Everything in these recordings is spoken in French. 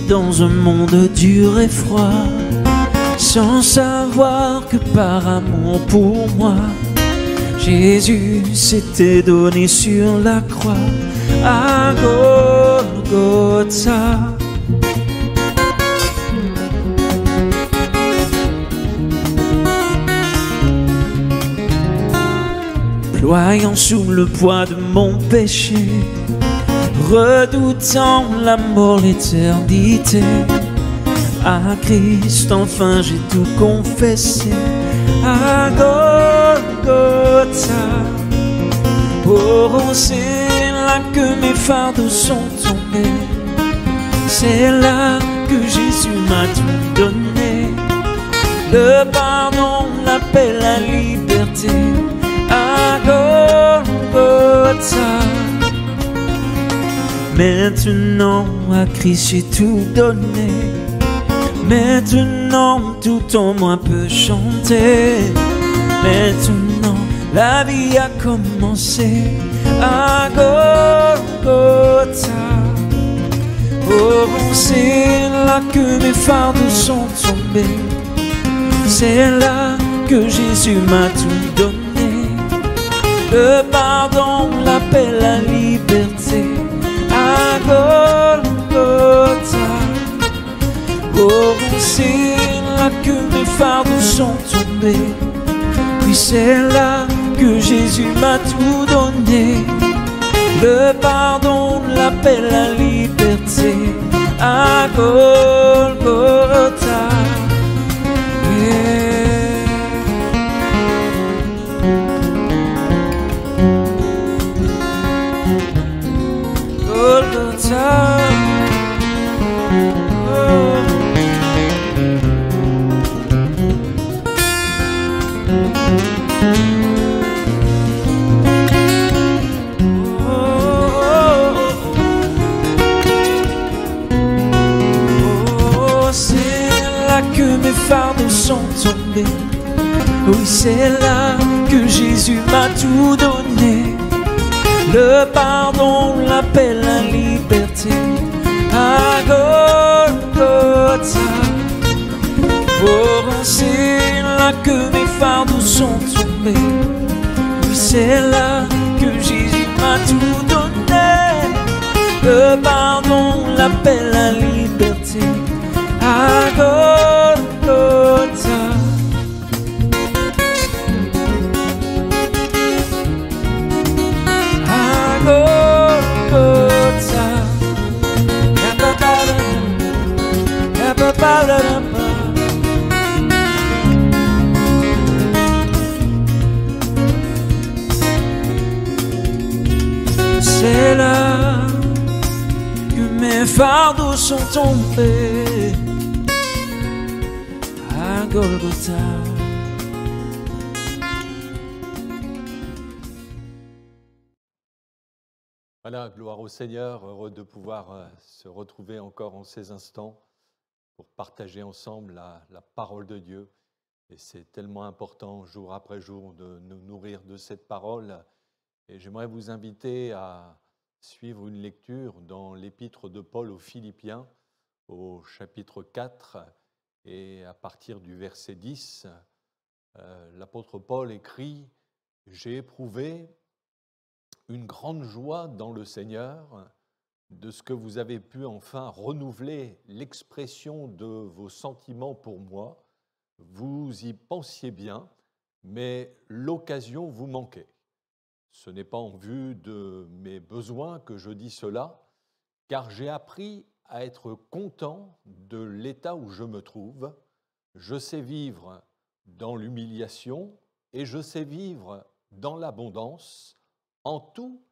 dans un monde dur et froid, sans savoir que par amour pour moi, Jésus s'était donné sur la croix à Golgotha. Ployant sous le poids de mon péché, redoutant la mort, l'éternité, à Christ enfin j'ai tout confessé à Golgotha. Oh, c'est là que mes fardeaux sont tombés, c'est là que Jésus m'a tout donné, le pardon, la paix, la liberté à Golgotha. Maintenant à Christ j'ai tout donné, maintenant tout en moi peut chanter, maintenant la vie a commencé à Golgotha. Oh, c'est là que mes fardeaux sont tombés, c'est là que Jésus m'a tout donné, le pardon, la paix, la liberté à Golgotha. Oh, c'est là que mes fardeaux sont tombés, oui, c'est là que Jésus m'a tout donné, le pardon, la paix, la liberté à Golgotha. Yeah. Golgotha. Mes fardeaux sont tombés, oui, c'est là que Jésus m'a tout donné, le pardon, la paix, la liberté à Golgotha. Oh, c'est là que mes fardeaux sont tombés, oui, c'est là que Jésus m'a tout donné, le pardon, la paix, la liberté à Golgotha. À Golgotha. C'est là que mes fardeaux sont tombés à Golgotha. Voilà, gloire au Seigneur, heureux de pouvoir se retrouver encore en ces instants pour partager ensemble la parole de Dieu. Et c'est tellement important, jour après jour, de nous nourrir de cette parole. Et j'aimerais vous inviter à suivre une lecture dans l'épître de Paul aux Philippiens, au chapitre 4, et à partir du verset 10, l'apôtre Paul écrit « J'ai éprouvé une grande joie dans le Seigneur de ce que vous avez pu enfin renouveler l'expression de vos sentiments pour moi. Vous y pensiez bien, mais l'occasion vous manquait. Ce n'est pas en vue de mes besoins que je dis cela, car j'ai appris à être content de l'état où je me trouve. Je sais vivre dans l'humiliation et je sais vivre dans l'abondance. En tout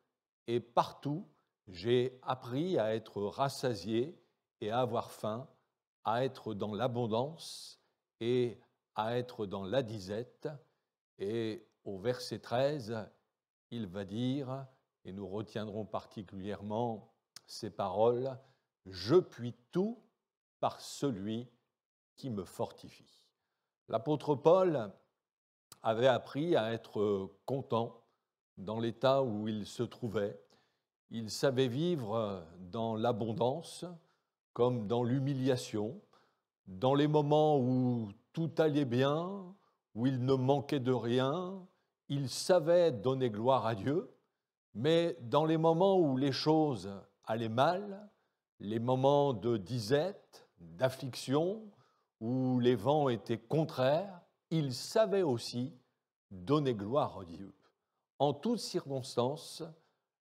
et partout, j'ai appris à être rassasié et à avoir faim, à être dans l'abondance et à être dans la disette. » Et au verset 13, il va dire, et nous retiendrons particulièrement ces paroles, « Je puis tout par celui qui me fortifie. » L'apôtre Paul avait appris à être content dans l'état où il se trouvait. Il savait vivre dans l'abondance, comme dans l'humiliation, dans les moments où tout allait bien, où il ne manquait de rien, il savait donner gloire à Dieu, mais dans les moments où les choses allaient mal, les moments de disette, d'affliction, où les vents étaient contraires, il savait aussi donner gloire à Dieu. En toutes circonstances,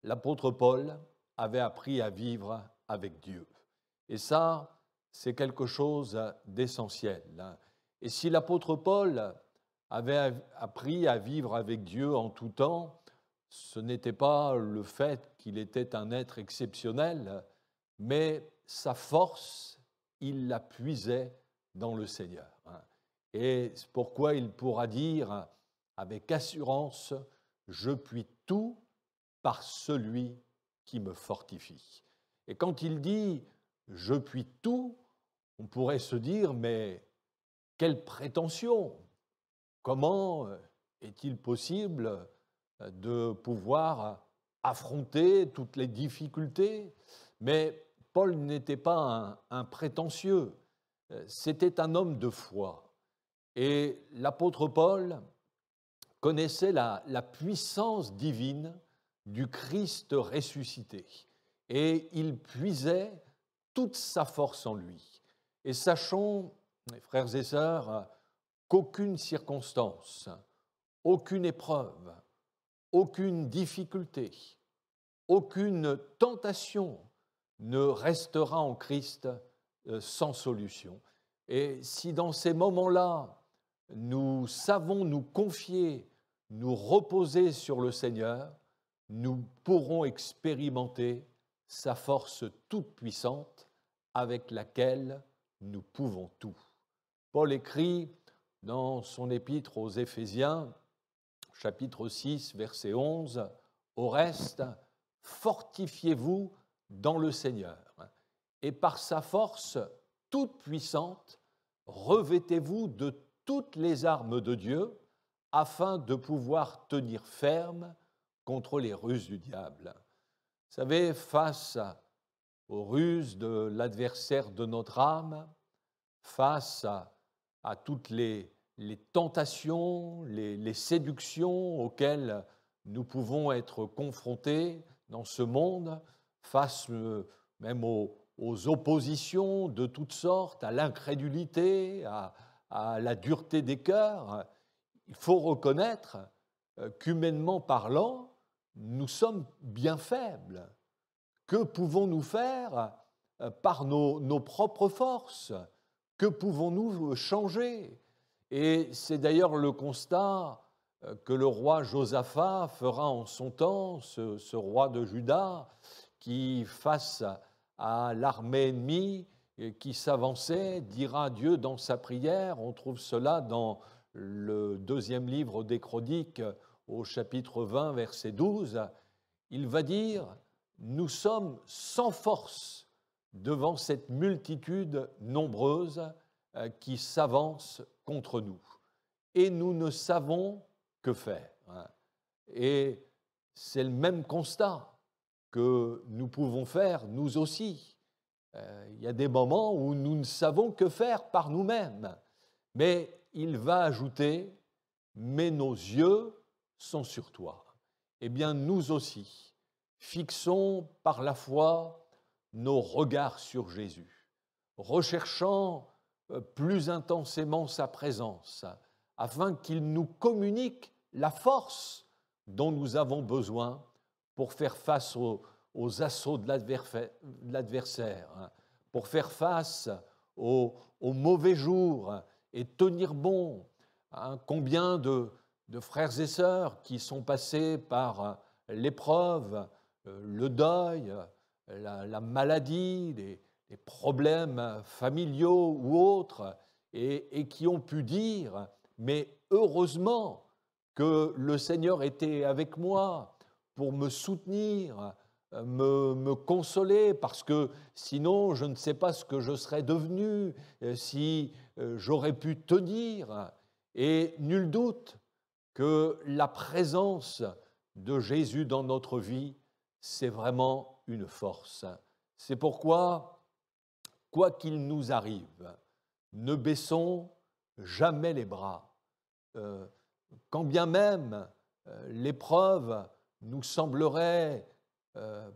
l'apôtre Paul avait appris à vivre avec Dieu. Et ça, c'est quelque chose d'essentiel. Et si l'apôtre Paul avait appris à vivre avec Dieu en tout temps, ce n'était pas le fait qu'il était un être exceptionnel, mais sa force, il la puisait dans le Seigneur. Et c'est pourquoi il pourra dire avec assurance, « Je puis tout par celui qui me fortifie ». Et quand il dit « Je puis tout », on pourrait se dire « Mais quelle prétention ! Comment est-il possible de pouvoir affronter toutes les difficultés ?» Mais Paul n'était pas un prétentieux, c'était un homme de foi. Et l'apôtre Paul connaissait la puissance divine du Christ ressuscité. Et il puisait toute sa force en lui. Et sachons, mes frères et sœurs, qu'aucune circonstance, aucune épreuve, aucune difficulté, aucune tentation ne restera en Christ sans solution. Et si dans ces moments-là, nous savons nous confier, nous reposer sur le Seigneur, nous pourrons expérimenter sa force toute puissante avec laquelle nous pouvons tout. Paul écrit dans son épître aux Éphésiens, chapitre 6, verset 11, « Au reste, fortifiez-vous dans le Seigneur, et par sa force toute puissante, revêtez-vous de toutes les armes de Dieu, afin de pouvoir tenir ferme contre les ruses du diable. » Vous savez, face aux ruses de l'adversaire de notre âme, face à toutes les tentations, les séductions auxquelles nous pouvons être confrontés dans ce monde, face même aux oppositions de toutes sortes, à l'incrédulité, à la dureté des cœurs, il faut reconnaître qu'humainement parlant, nous sommes bien faibles. Que pouvons-nous faire par nos propres forces? Que pouvons-nous changer? Et c'est d'ailleurs le constat que le roi Josaphat fera en son temps, ce roi de Juda, qui, face à l'armée ennemie qui s'avançait, dira à Dieu dans sa prière. On trouve cela dans le deuxième livre des Chroniques, au chapitre 20, verset 12. Il va dire « Nous sommes sans force devant cette multitude nombreuse qui s'avance contre nous. Et nous ne savons que faire. » Et c'est le même constat que nous pouvons faire, nous aussi. Il y a des moments où nous ne savons que faire par nous-mêmes. Mais il va ajouter « Mais nos yeux sont sur toi. » Eh bien, nous aussi, fixons par la foi nos regards sur Jésus, recherchant plus intensément sa présence, afin qu'il nous communique la force dont nous avons besoin pour faire face aux assauts de l'adversaire, pour faire face aux mauvais jours et tenir bon. Combien de frères et sœurs qui sont passés par l'épreuve, le deuil, la maladie, les problèmes familiaux ou autres, et qui ont pu dire « Mais heureusement que le Seigneur était avec moi pour me soutenir, me consoler, parce que sinon je ne sais pas ce que je serais devenu, si j'aurais pu tenir. » Et nul doute que la présence de Jésus dans notre vie, c'est vraiment une force. C'est pourquoi quoi qu'il nous arrive, ne baissons jamais les bras. Quand bien même l'épreuve nous semblerait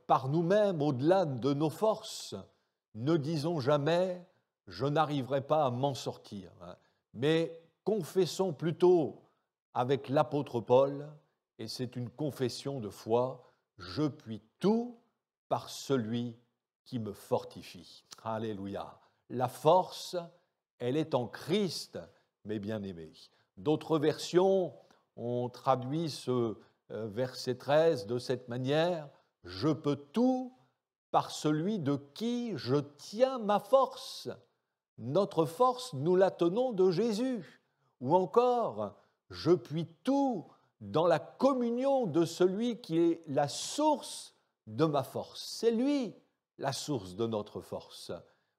par nous-mêmes au-delà de nos forces, ne disons jamais « je n'arriverai pas à m'en sortir », mais confessons plutôt avec l'apôtre Paul, et c'est une confession de foi, « je puis tout par celui qui me fortifie ». Alléluia. La force, elle est en Christ, mes bien-aimés. D'autres versions ont traduit ce verset 13 de cette manière, « Je peux tout par celui de qui je tiens ma force ». Notre force, nous la tenons de Jésus. Ou encore, « Je puis tout dans la communion de celui qui est la source de ma force ». C'est lui la source de notre force.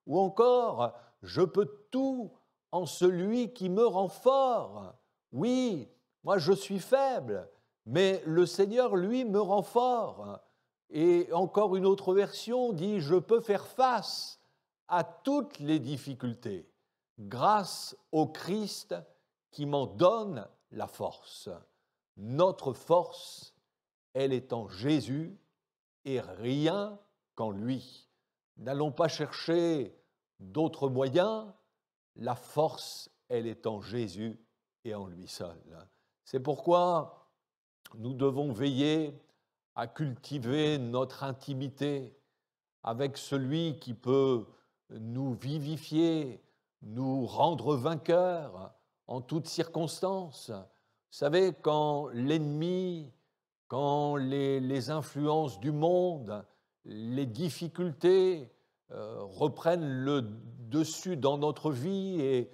Ou encore, « Je peux tout en celui qui me rend fort ». Oui, moi je suis faible, mais le Seigneur, lui, me rend fort. Et encore une autre version dit « Je peux faire face à toutes les difficultés grâce au Christ qui m'en donne la force ». Notre force, elle est en Jésus et rien qu'en lui. N'allons pas chercher d'autres moyens, la force, elle est en Jésus et en lui seul. C'est pourquoi nous devons veiller à cultiver notre intimité avec celui qui peut nous vivifier, nous rendre vainqueurs en toutes circonstances. Vous savez, quand l'ennemi, quand les influences du monde, les difficultés reprennent le dessus dans notre vie et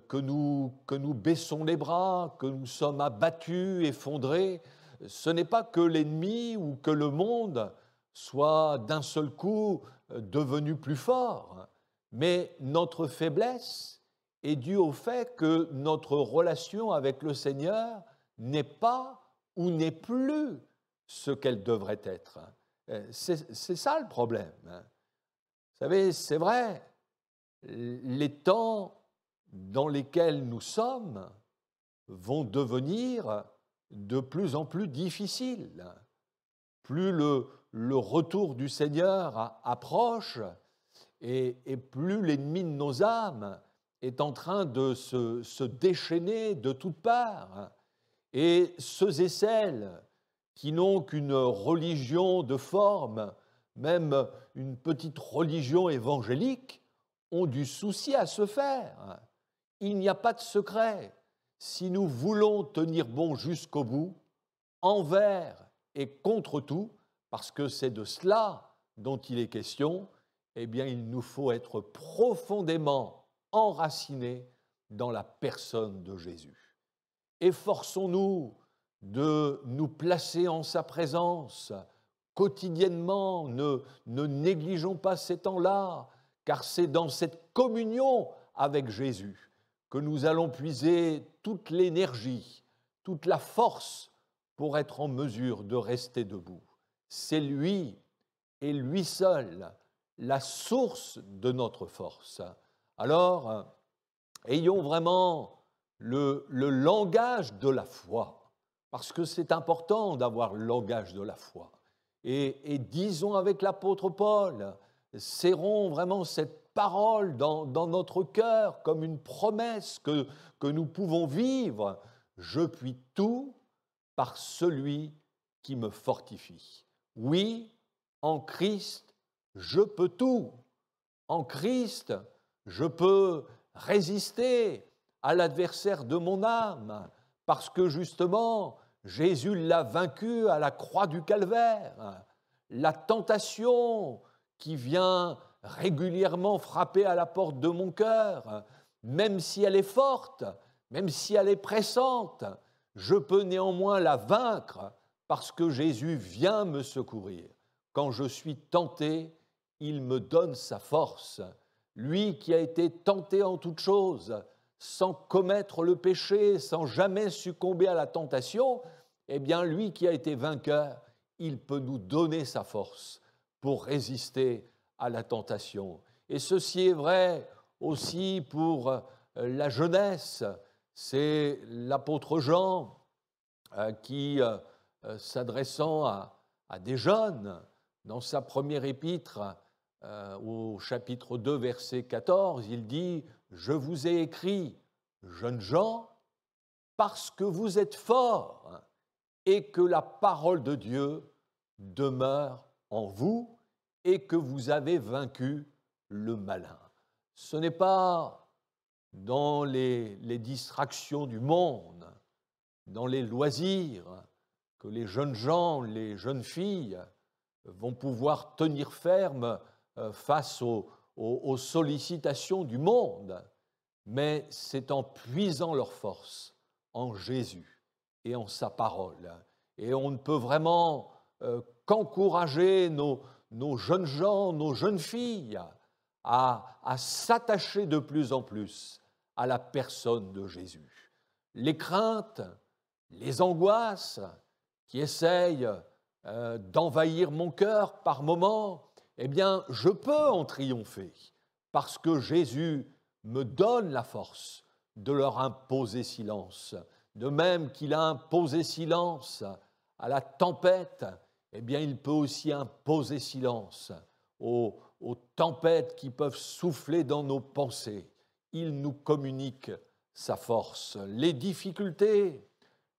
que nous baissons les bras, que nous sommes abattus, effondrés, ce n'est pas que l'ennemi ou que le monde soit d'un seul coup devenu plus fort, mais notre faiblesse est due au fait que notre relation avec le Seigneur n'est pas ou n'est plus ce qu'elle devrait être. C'est ça le problème. Vous savez, c'est vrai, les temps dans lesquels nous sommes vont devenir de plus en plus difficiles. Plus le retour du Seigneur approche et plus l'ennemi de nos âmes est en train de se déchaîner de toutes parts. Et ceux et celles qui n'ont qu'une religion de forme, même une petite religion évangélique, ont du souci à se faire. Il n'y a pas de secret. Si nous voulons tenir bon jusqu'au bout, envers et contre tout, parce que c'est de cela dont il est question, eh bien il nous faut être profondément enracinés dans la personne de Jésus. Efforçons-nous de nous placer en sa présence quotidiennement, ne négligeons pas ces temps-là, car c'est dans cette communion avec Jésus que nous allons puiser toute l'énergie, toute la force pour être en mesure de rester debout. C'est lui et lui seul la source de notre force. Alors, ayons vraiment le langage de la foi, parce que c'est important d'avoir le langage de la foi. Et disons avec l'apôtre Paul, serrons vraiment cette parole dans notre cœur comme une promesse que nous pouvons vivre. Je puis tout par celui qui me fortifie. Oui, en Christ, je peux tout. En Christ, je peux résister à l'adversaire de mon âme, parce que justement, Jésus l'a vaincu à la croix du Calvaire. La tentation qui vient régulièrement frapper à la porte de mon cœur, même si elle est forte, même si elle est pressante, je peux néanmoins la vaincre parce que Jésus vient me secourir. Quand je suis tenté, il me donne sa force. Lui qui a été tenté en toutes choses, sans commettre le péché, sans jamais succomber à la tentation, eh bien lui qui a été vainqueur, il peut nous donner sa force pour résister à la tentation. Et ceci est vrai aussi pour la jeunesse. C'est l'apôtre Jean qui, s'adressant à des jeunes, dans sa première épître, au chapitre 2, verset 14, il dit « Je vous ai écrit, jeunes gens, parce que vous êtes forts et que la parole de Dieu demeure en vous et que vous avez vaincu le malin. » Ce n'est pas dans les distractions du monde, dans les loisirs, que les jeunes gens, les jeunes filles vont pouvoir tenir ferme face aux sollicitations du monde, mais c'est en puisant leur force en Jésus et en sa parole. Et on ne peut vraiment qu'encourager nos jeunes gens, nos jeunes filles à s'attacher de plus en plus à la personne de Jésus. Les craintes, les angoisses qui essayent d'envahir mon cœur par moments, eh bien, je peux en triompher parce que Jésus me donne la force de leur imposer silence. De même qu'il a imposé silence à la tempête, eh bien, il peut aussi imposer silence aux tempêtes qui peuvent souffler dans nos pensées. Il nous communique sa force. Les difficultés,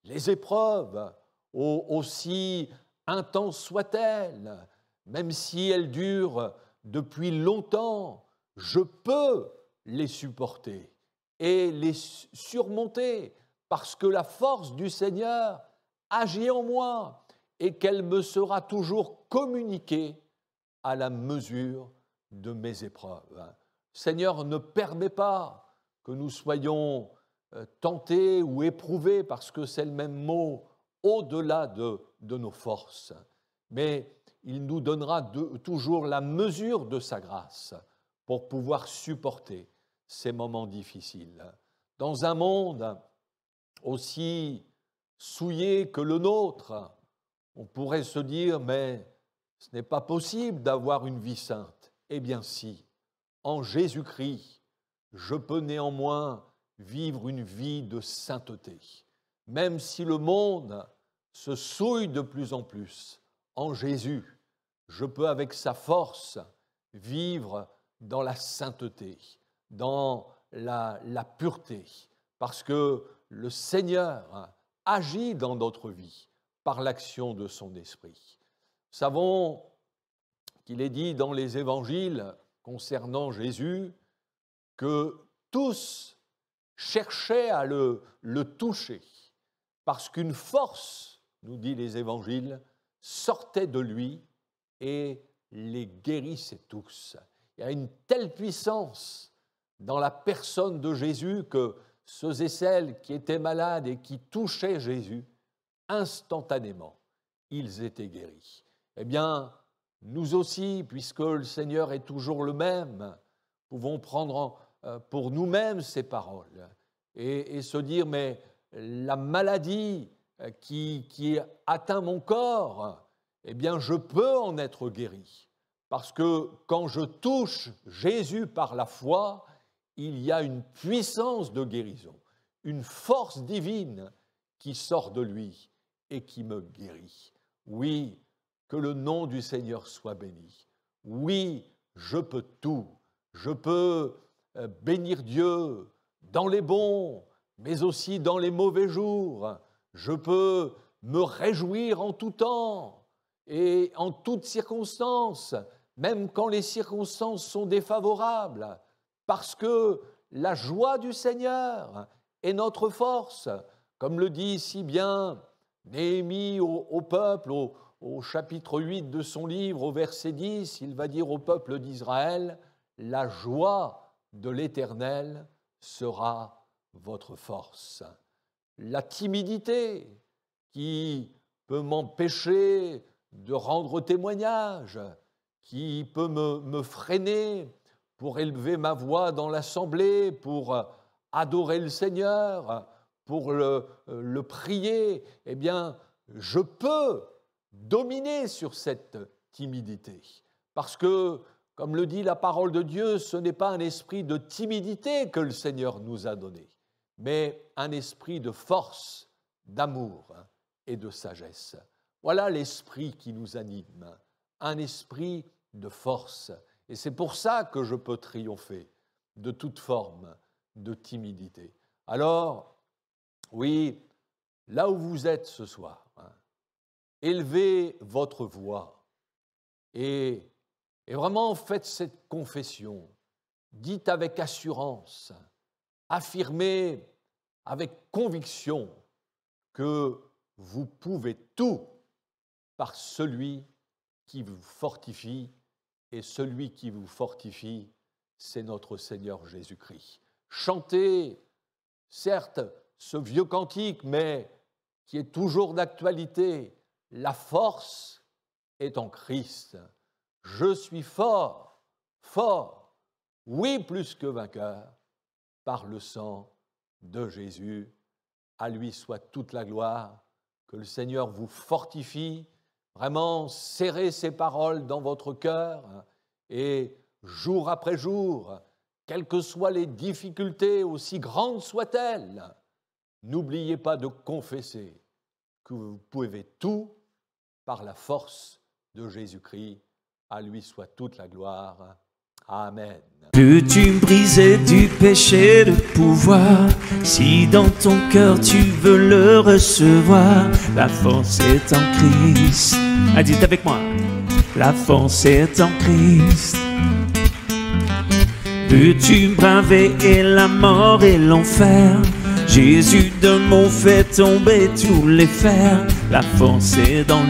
les épreuves, aussi intenses soient-elles, même si elles durent depuis longtemps, je peux les supporter et les surmonter parce que la force du Seigneur agit en moi et qu'elle me sera toujours communiquée à la mesure de mes épreuves. Le Seigneur ne permet pas que nous soyons tentés ou éprouvés, parce que c'est le même mot, au-delà de nos forces. Mais il nous donnera toujours la mesure de sa grâce pour pouvoir supporter ces moments difficiles. Dans un monde aussi souillé que le nôtre, on pourrait se dire, mais ce n'est pas possible d'avoir une vie sainte. Eh bien si, en Jésus-Christ, je peux néanmoins vivre une vie de sainteté. Même si le monde se souille de plus en plus, en Jésus, je peux avec sa force vivre dans la sainteté, dans la pureté, parce que le Seigneur agit dans notre vie par l'action de son esprit. Nous savons qu'il est dit dans les évangiles concernant Jésus que tous cherchaient à le toucher, parce qu'une force, nous dit les évangiles, sortait de lui et les guérissait tous. Il y a une telle puissance dans la personne de Jésus que ceux et celles qui étaient malades et qui touchaient Jésus, instantanément, ils étaient guéris. Eh bien, nous aussi, puisque le Seigneur est toujours le même, pouvons prendre pour nous-mêmes ces paroles et se dire, mais la maladie qui atteint mon corps, eh bien, je peux en être guéri. Parce que quand je touche Jésus par la foi, il y a une puissance de guérison, une force divine qui sort de lui et qui me guérit. Oui, que le nom du Seigneur soit béni. Oui, je peux tout. Je peux bénir Dieu dans les bons, mais aussi dans les mauvais jours. Je peux me réjouir en tout temps et en toutes circonstances, même quand les circonstances sont défavorables, parce que la joie du Seigneur est notre force, comme le dit si bien Néhémie au peuple, au chapitre 8 de son livre, au verset 10, il va dire au peuple d'Israël, « La joie de l'Éternel sera votre force. » La timidité qui peut m'empêcher de rendre témoignage, qui peut me freiner pour élever ma voix dans l'assemblée, pour adorer le Seigneur, pour le prier, eh bien, je peux dominer sur cette timidité. Parce que comme le dit la parole de Dieu, ce n'est pas un esprit de timidité que le Seigneur nous a donné, mais un esprit de force, d'amour et de sagesse. Voilà l'esprit qui nous anime, un esprit de force. Et c'est pour ça que je peux triompher de toute forme de timidité. Alors, oui, là où vous êtes ce soir, élevez votre voix et vraiment faites cette confession. Dites avec assurance, affirmez avec conviction que vous pouvez tout par celui qui vous fortifie, et celui qui vous fortifie, c'est notre Seigneur Jésus-Christ. Chantez, certes, ce vieux cantique, mais qui est toujours d'actualité. La force est en Christ. Je suis fort, fort, oui, plus que vainqueur, par le sang de Jésus. À lui soit toute la gloire. Que le Seigneur vous fortifie. Vraiment, serrez ces paroles dans votre cœur et jour après jour, quelles que soient les difficultés, aussi grandes soient-elles, n'oubliez pas de confesser que vous pouvez tout par la force de Jésus-Christ. À lui soit toute la gloire. Amen. Peux-tu briser du péché le pouvoir? Si dans ton cœur tu veux le recevoir, la force est en Christ. Ah, dites avec moi. La force est en Christ. Peux-tu braver et la mort et l'enfer? Jésus d'un mot fait tomber tous les fers. La force est dans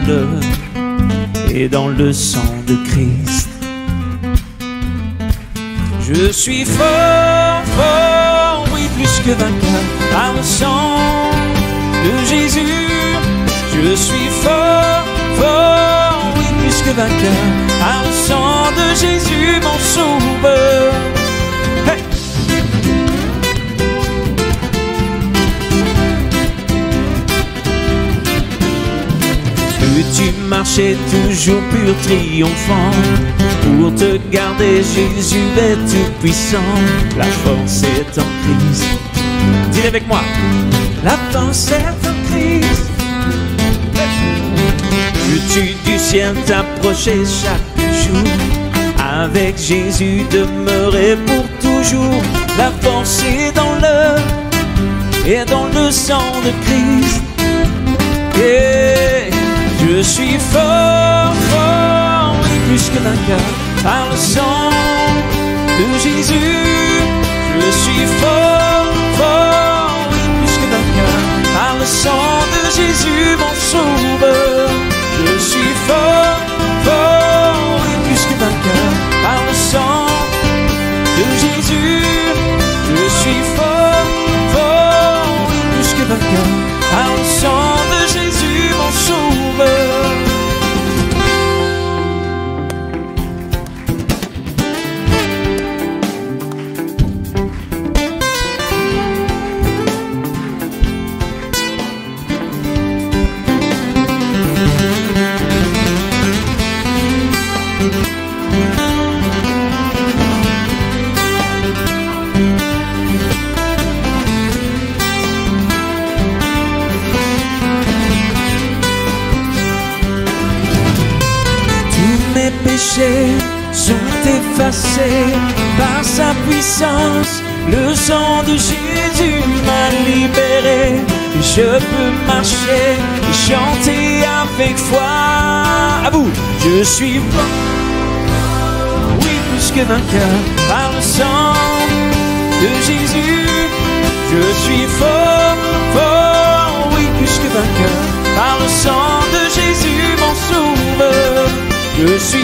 le sang de Christ. Je suis fort, fort, oui, plus que vainqueur, par le sang de Jésus. Je suis fort, fort, oui, plus que vainqueur, par le sang de Jésus, mon sauveur. Hey! Peux-tu marcher toujours pur, triomphant? Pour te garder, Jésus est tout puissant. La force est en Christ. Dis avec moi. La force est en Christ. Peux-tu du ciel t'approcher chaque jour? Avec Jésus demeurer pour toujours. La force est dans le sang de Christ. Et je suis fort, fort, oui, plus que vainqueur, par le sang de Jésus. Je suis fort, fort, oui, plus que vainqueur, par le sang de Jésus, mon sauveur. Je suis fort, fort, oui, plus que vainqueur, par le sang de Jésus. Je suis fort, fort, oui, plus que vainqueur, par le sang de Jésus, mon sauveur. Sont effacés par sa puissance. Le sang de Jésus m'a libéré. Je peux marcher et chanter avec foi. À vous, je suis fort, oui, plus que vainqueur, par le sang de Jésus. Je suis fort, fort, oui, plus que vainqueur, par le sang de Jésus, mon sauveur. Je suis